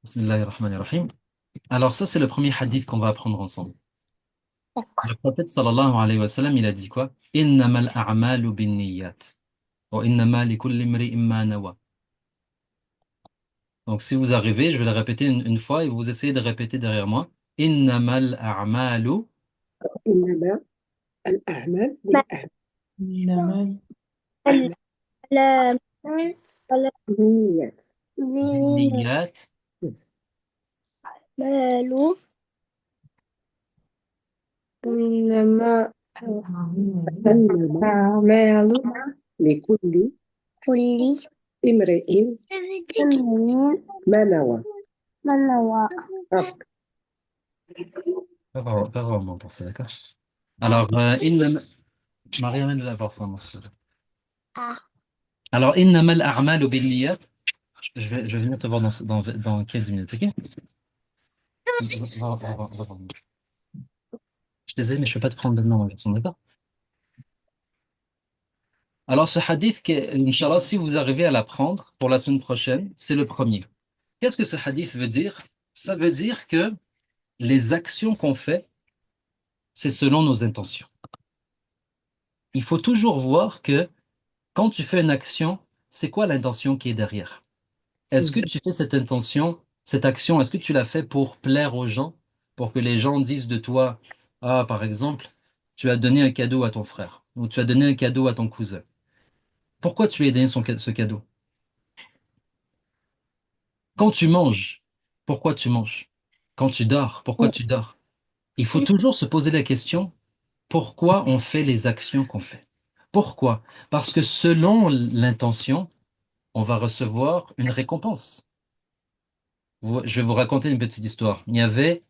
Bismillahirrahmanirrahim. Alors ça, c'est le premier hadith qu'on va apprendre ensemble. Le prophète sallallahu alayhi wa sallam, il a dit quoi? Innamal a'malu binniyat. Wa innama likulli imri'in ma nawa. Donc si vous arrivez, je vais le répéter une fois et vous essayez de répéter derrière moi. Innamal a'malu إنما الأعمال بالأعمال إنما أعمال الأعلام بالنيات binniyat. والأعمال إنما إنما الأعمال لكل كل امرئ امرئ ما نوى. ما نوى. رفق. Pas vraiment pour ça, d'accord? Alors, Marie, amène la portion, moi, s'il te plaît. Ah. Alors, innamal a'malu binniyat. Je vais venir te voir dans 15 minutes, ok? Va. Je suis désolé, mais je ne peux pas te prendre maintenant, mon garçon, d'accord? Alors, ce hadith, Inch'Allah, si vous arrivez à l'apprendre pour la semaine prochaine, c'est le premier. Qu'est-ce que ce hadith veut dire? Ça veut dire que les actions qu'on fait, c'est selon nos intentions. Il faut toujours voir que quand tu fais une action, c'est quoi l'intention qui est derrière? Est-ce que tu fais cette intention, cette action, est-ce que tu l'as fait pour plaire aux gens, pour que les gens disent de toi, ah, par exemple, tu as donné un cadeau à ton frère, ou tu as donné un cadeau à ton cousin. Pourquoi tu lui as donné ce cadeau? Quand tu manges, pourquoi tu manges? Quand tu dors, pourquoi tu dors? Il faut toujours se poser la question, pourquoi on fait les actions qu'on fait? Pourquoi? Parce que selon l'intention, on va recevoir une récompense. Je vais vous raconter une petite histoire. Il y avait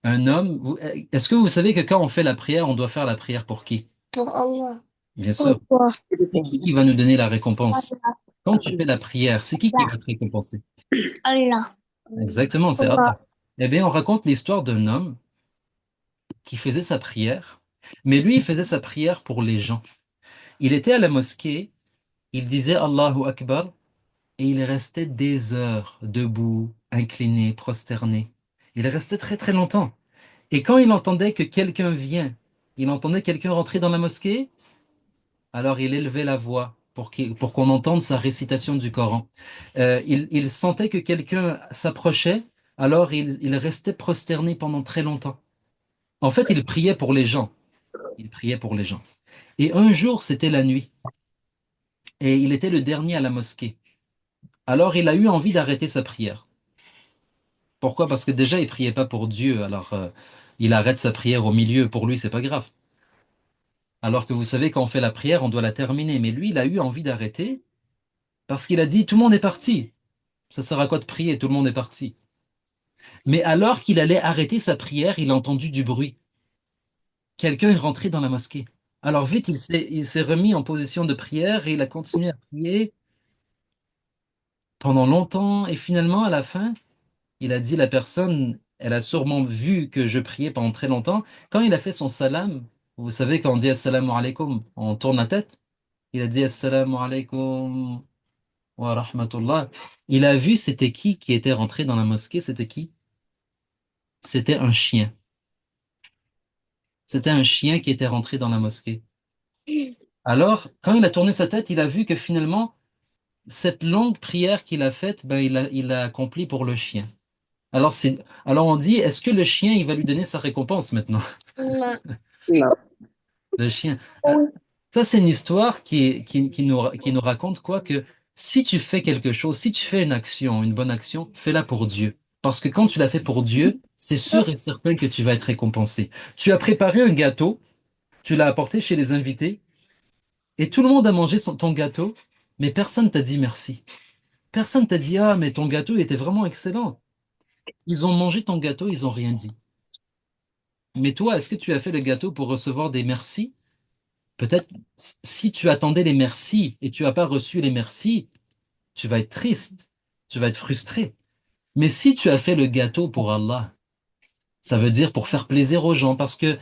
un homme. Est-ce que vous savez que quand on fait la prière, on doit faire la prière pour qui? Pour Allah. Bien sûr. Pourquoi? C'est qui va nous donner la récompense? Quand tu fais la prière, c'est qui va te récompenser? Allah. Exactement, c'est Allah. Allah. Eh bien, on raconte l'histoire d'un homme qui faisait sa prière, mais lui, il faisait sa prière pour les gens. Il était à la mosquée, il disait Allahu Akbar, et il restait des heures debout, incliné, prosterné. Il restait très très longtemps. Et quand il entendait que quelqu'un vient, il entendait quelqu'un rentrer dans la mosquée, alors il élevait la voix pour qu'on entende sa récitation du Coran. Il sentait que quelqu'un s'approchait, alors il restait prosterné pendant très longtemps. En fait, il priait pour les gens. Il priait pour les gens. Et un jour, c'était la nuit, et il était le dernier à la mosquée. Alors il a eu envie d'arrêter sa prière. Pourquoi? Parce que déjà, il priait pas pour Dieu, alors il arrête sa prière au milieu. Pour lui, c'est pas grave. Alors que vous savez, quand on fait la prière, on doit la terminer. Mais lui, il a eu envie d'arrêter parce qu'il a dit, tout le monde est parti. Ça sert à quoi de prier? Tout le monde est parti. Mais alors qu'il allait arrêter sa prière, il a entendu du bruit. Quelqu'un est rentré dans la mosquée. Alors vite, il s'est remis en position de prière et il a continué à prier pendant longtemps. Et finalement, à la fin, il a dit, la personne, elle a sûrement vu que je priais pendant très longtemps. Quand il a fait son salam, vous savez, quand on dit assalamu alaikum, on tourne la tête. Il a dit assalamu alaikum wa rahmatullah. Il a vu c'était qui était rentré dans la mosquée. C'était qui? C'était un chien. C'était un chien qui était rentré dans la mosquée. Alors, quand il a tourné sa tête, il a vu que finalement, cette longue prière qu'il a faite, ben, il a accompli pour le chien. Alors on dit, est-ce que le chien, il va lui donner sa récompense maintenant? Non. Non. Le chien. Ah, Oui. ça, c'est une histoire qui nous raconte quoi? Que si tu fais quelque chose, si tu fais une action, une bonne action, fais-la pour Dieu. Parce que quand tu l'as fait pour Dieu, c'est sûr et certain que tu vas être récompensé. Tu as préparé un gâteau, tu l'as apporté chez les invités, et tout le monde a mangé ton gâteau, mais personne t'a dit merci. Personne t'a dit, ah, mais ton gâteau était vraiment excellent. Ils ont mangé ton gâteau, ils ont rien dit. Mais toi, est-ce que tu as fait le gâteau pour recevoir des merci? Peut-être si tu attendais les merci et tu n'as pas reçu les merci, tu vas être triste, tu vas être frustré. Mais si tu as fait le gâteau pour Allah, ça veut dire pour faire plaisir aux gens, parce que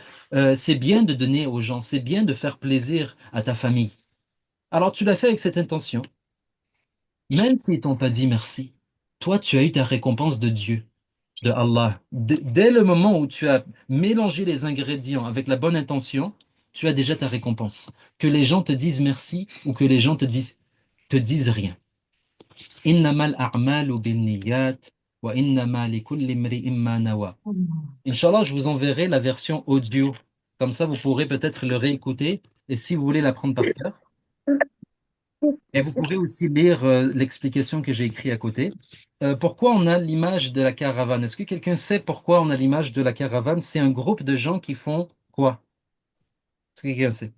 c'est bien de donner aux gens, c'est bien de faire plaisir à ta famille. Alors tu l'as fait avec cette intention, même s'ils t'ont pas dit merci. toi, tu as eu ta récompense de Dieu, de Allah. Dès le moment où tu as mélangé les ingrédients avec la bonne intention, tu as déjà ta récompense. Que les gens te disent merci ou que les gens te disent rien. Innamal a'malu binniyat wa innama likulli imri'in ma nawa. Inch'Allah, je vous enverrai la version audio. Comme ça, vous pourrez peut-être le réécouter. Et si vous voulez l'apprendre par cœur. Et vous pourrez aussi lire l'explication que j'ai écrite à côté. Pourquoi on a l'image de la caravane? Est-ce que quelqu'un sait pourquoi on a l'image de la caravane? C'est un groupe de gens qui font quoi? Est-ce que quelqu'un sait?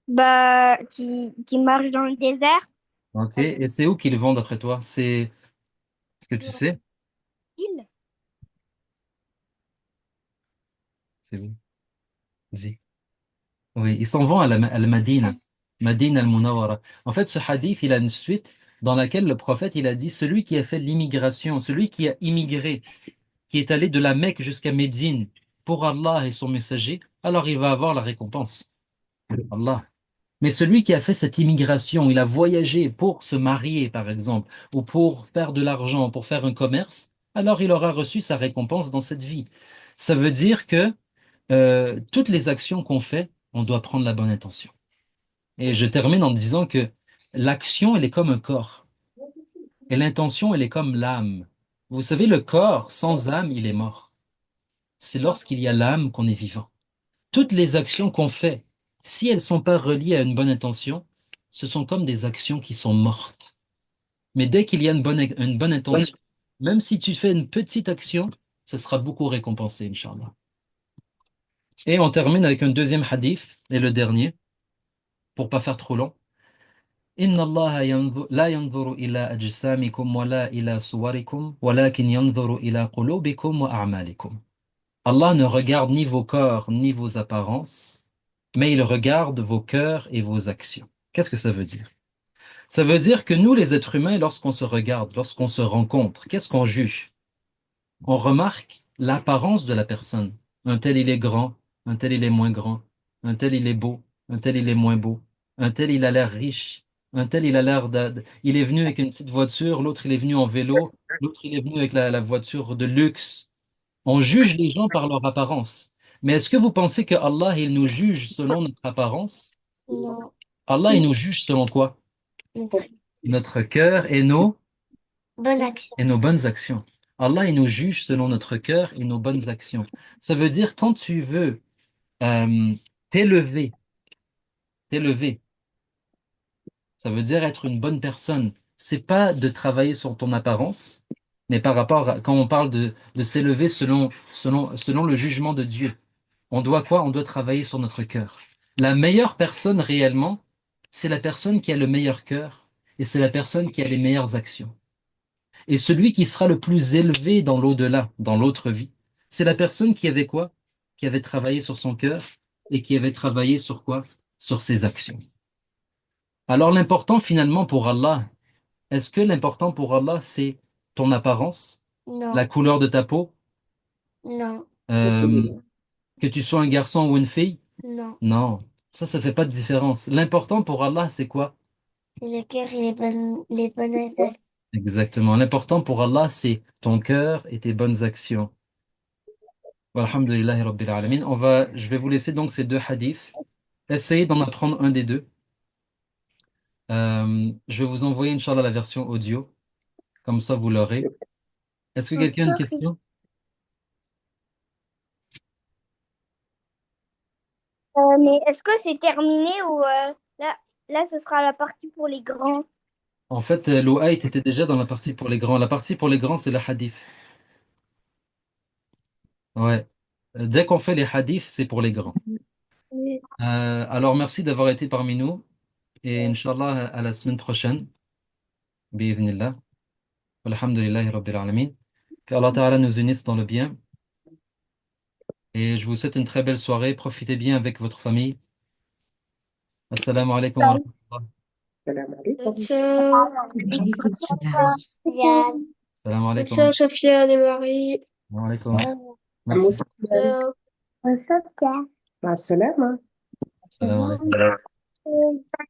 Bah, qui marche dans le désert. Ok. Et c'est où qu'ils vont d'après toi? C'est ce que tu sais? Île. C'est où? Dis. Oui, ils s'en vont à la Madina, Madina al-Munawwara. En fait, ce hadith, il a une suite dans laquelle le prophète, il a dit, celui qui a fait l'immigration, celui qui a immigré, qui est allé de la Mecque jusqu'à Médine pour Allah et son messager, alors il va avoir la récompense de Allah. Mais celui qui a fait cette immigration, il a voyagé pour se marier, par exemple, ou pour faire de l'argent, pour faire un commerce, alors il aura reçu sa récompense dans cette vie. Ça veut dire que toutes les actions qu'on fait, on doit prendre la bonne intention. Et je termine en disant que l'action, elle est comme un corps, et l'intention, elle est comme l'âme. Vous savez, le corps, sans âme, il est mort. C'est lorsqu'il y a l'âme qu'on est vivant. Toutes les actions qu'on fait, si elles ne sont pas reliées à une bonne intention, ce sont comme des actions qui sont mortes. Mais dès qu'il y a une bonne intention, même si tu fais une petite action, ce sera beaucoup récompensé, Inch'Allah. Et on termine avec un deuxième hadith, et le dernier, pour pas faire trop long. Inna Allah la yanzuru ila ajsamikum wa la ila suwarikum, walakin yanzuru ila qulubikum wa a'malikum. Allah ne regarde ni vos corps ni vos apparences, mais il regarde vos cœurs et vos actions. Qu'est-ce que ça veut dire? Ça veut dire que nous, les êtres humains, lorsqu'on se regarde, lorsqu'on se rencontre, qu'est-ce qu'on juge? On remarque l'apparence de la personne. Un tel, il est grand, un tel, il est moins grand, un tel, il est beau, un tel, il est moins beau, un tel, il a l'air riche, un tel, il a l'air il est venu avec une petite voiture, l'autre, il est venu en vélo, l'autre, il est venu avec la voiture de luxe. On juge les gens par leur apparence. Mais est-ce que vous pensez que Allah, il nous juge selon notre apparence? Non. Allah, il nous juge selon quoi? Notre cœur Bonne action. et nos bonnes actions. Allah, il nous juge selon notre cœur et nos bonnes actions. Ça veut dire quand tu veux euh, t'élever, t'élever, ça veut dire être une bonne personne. C'est pas de travailler sur ton apparence, mais par rapport à quand on parle de s'élever selon le jugement de Dieu. On doit quoi? On doit travailler sur notre cœur. La meilleure personne réellement, c'est la personne qui a le meilleur cœur et c'est la personne qui a les meilleures actions. Et celui qui sera le plus élevé dans l'au-delà, dans l'autre vie, c'est la personne qui avait quoi? Qui avait travaillé sur son cœur et qui avait travaillé sur quoi? Sur ses actions. Alors l'important finalement pour Allah, est-ce que l'important pour Allah, c'est ton apparence, la Non. couleur de ta peau, Non. euh, que tu sois un garçon ou une fille? Non. Non, ça fait pas de différence. L'important pour Allah, c'est quoi? Le cœur et les bonnes actions. Exactement. L'important pour Allah, c'est ton cœur et tes bonnes actions. Walhamdulillahi Rabbil Alamin. Je vais vous laisser donc ces deux hadiths. Essayez d'en apprendre un des deux. Je vais vous envoyer, Inch'Allah, la version audio. Comme ça, vous l'aurez. Est-ce que quelqu'un a une question? Mais est-ce que c'est terminé ou là, ce sera la partie pour les grands? En fait, l'Ouaït était déjà dans la partie pour les grands. La partie pour les grands, c'est le hadith. Ouais. Dès qu'on fait les hadiths, c'est pour les grands. Oui. Alors, merci d'avoir été parmi nous. Et Inch'Allah, à la semaine prochaine. Bi'idhnillah. Alhamdulillahi Rabbil Alamin. Qu'Allah Ta'ala nous unisse dans le bien. Et je vous souhaite une très belle soirée. Profitez bien avec votre famille. Assalamu alaikum wa rahmatullah. السلام عليكم. Ciao. وعليكم السلام. Yann. Assalamu alaikum. Ciao, Sofiane et Marie. Assalamu alaikum. عمو Merci. سلام. Ciao. مع السلامة. Assalamu alaikum. Ciao.